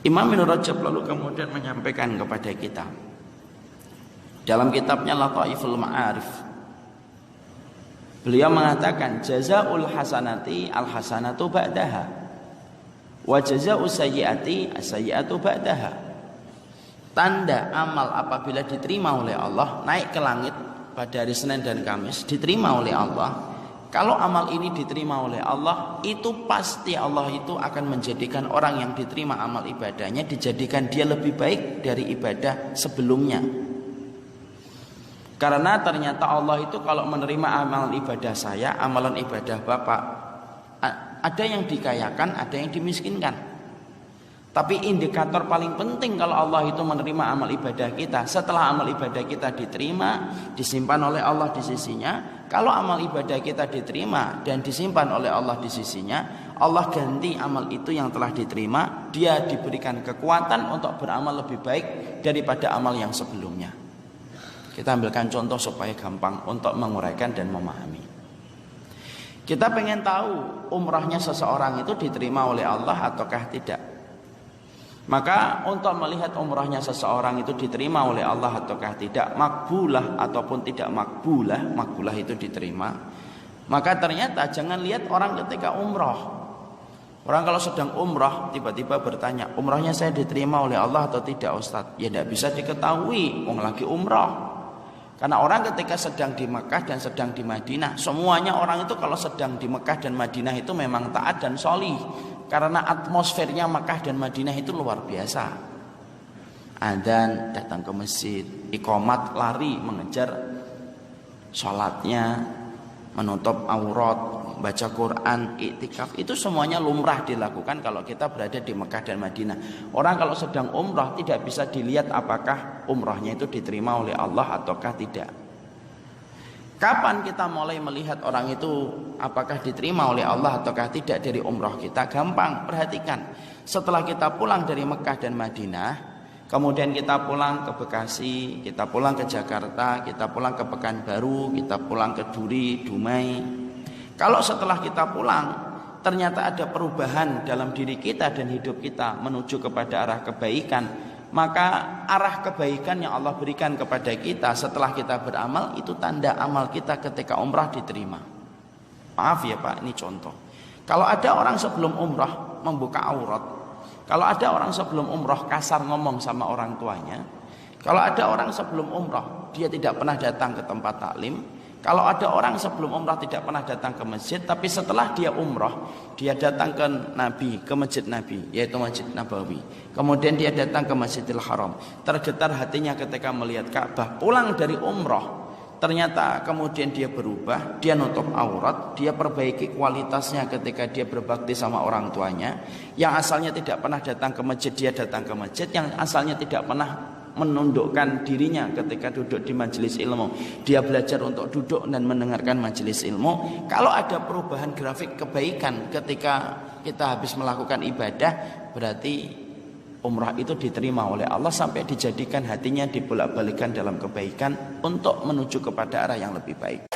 Imam Ibnu Rajab lalu kemudian menyampaikan kepada kita dalam kitabnya Lataiful Ma'arif, beliau mengatakan jazaul hasanati al hasanatu ba'daha wa jazaul sayyiati as sayyiatu ba'daha. Tanda amal apabila diterima oleh Allah naik ke langit pada hari Senin dan Kamis, diterima oleh Allah. Kalau amal ini diterima oleh Allah, itu pasti Allah itu akan menjadikan orang yang diterima amal ibadahnya, dijadikan dia lebih baik dari ibadah sebelumnya. Karena ternyata Allah itu kalau menerima amalan ibadah saya, amalan ibadah Bapak, ada yang dikayakan, ada yang dimiskinkan. Tapi indikator paling penting kalau Allah itu menerima amal ibadah kita, setelah amal ibadah kita diterima, disimpan oleh Allah di sisinya. Kalau amal ibadah kita diterima dan disimpan oleh Allah di sisinya, Allah ganti amal itu yang telah diterima, dia diberikan kekuatan untuk beramal lebih baik daripada amal yang sebelumnya. Kita ambilkan contoh supaya gampang untuk menguraikan dan memahami. Kita pengen tahu umrahnya seseorang itu diterima oleh Allah ataukah tidak. Maka untuk melihat umrahnya seseorang itu diterima oleh Allah ataukah tidak, makbulah ataupun tidak makbulah, makbulah itu diterima. Maka ternyata jangan lihat orang ketika umrah. Orang kalau sedang umrah tiba-tiba bertanya, umrahnya saya diterima oleh Allah atau tidak Ustadz? Ya tidak bisa diketahui, orang lagi umrah. Karena orang ketika sedang di Mekah dan sedang di Madinah, semuanya orang itu kalau sedang di Mekah dan Madinah itu memang taat dan sholih. Karena atmosfernya Makkah dan Madinah itu luar biasa. Adzan, datang ke masjid, iqamat, lari mengejar sholatnya, menutup aurat, baca Quran, iktikaf, itu semuanya lumrah dilakukan kalau kita berada di Mekah dan Madinah. Orang kalau sedang umrah tidak bisa dilihat apakah umrahnya itu diterima oleh Allah ataukah tidak. Kapan kita mulai melihat orang itu apakah diterima oleh Allah ataukah tidak dari umrah kita? Gampang, perhatikan. Setelah kita pulang dari Mekah dan Madinah, kemudian kita pulang ke Bekasi, kita pulang ke Jakarta, kita pulang ke Pekanbaru, kita pulang ke Duri, Dumai. Kalau setelah kita pulang, ternyata ada perubahan dalam diri kita dan hidup kita menuju kepada arah kebaikan, maka arah kebaikan yang Allah berikan kepada kita setelah kita beramal itu tanda amal kita ketika umrah diterima. Maaf ya Pak, ini contoh. Kalau ada orang sebelum umrah membuka aurat, kalau ada orang sebelum umrah kasar ngomong sama orang tuanya, kalau ada orang sebelum umrah dia tidak pernah datang ke tempat taklim, kalau ada orang sebelum umrah tidak pernah datang ke masjid, tapi setelah dia umrah, dia datang ke Nabi, ke masjid Nabi, yaitu Masjid Nabawi. Kemudian dia datang ke Masjidil Haram. Tergetar hatinya ketika melihat Ka'bah. Pulang dari umrah, ternyata kemudian dia berubah, dia nutup aurat, dia perbaiki kualitasnya ketika dia berbakti sama orang tuanya. Yang asalnya tidak pernah datang ke masjid, dia datang ke masjid. Yang asalnya tidak pernah menundukkan dirinya ketika duduk di majelis ilmu, dia belajar untuk duduk dan mendengarkan majelis ilmu. Kalau ada perubahan grafik kebaikan ketika kita habis melakukan ibadah, berarti umrah itu diterima oleh Allah sampai dijadikan hatinya dibolak-balikan dalam kebaikan untuk menuju kepada arah yang lebih baik.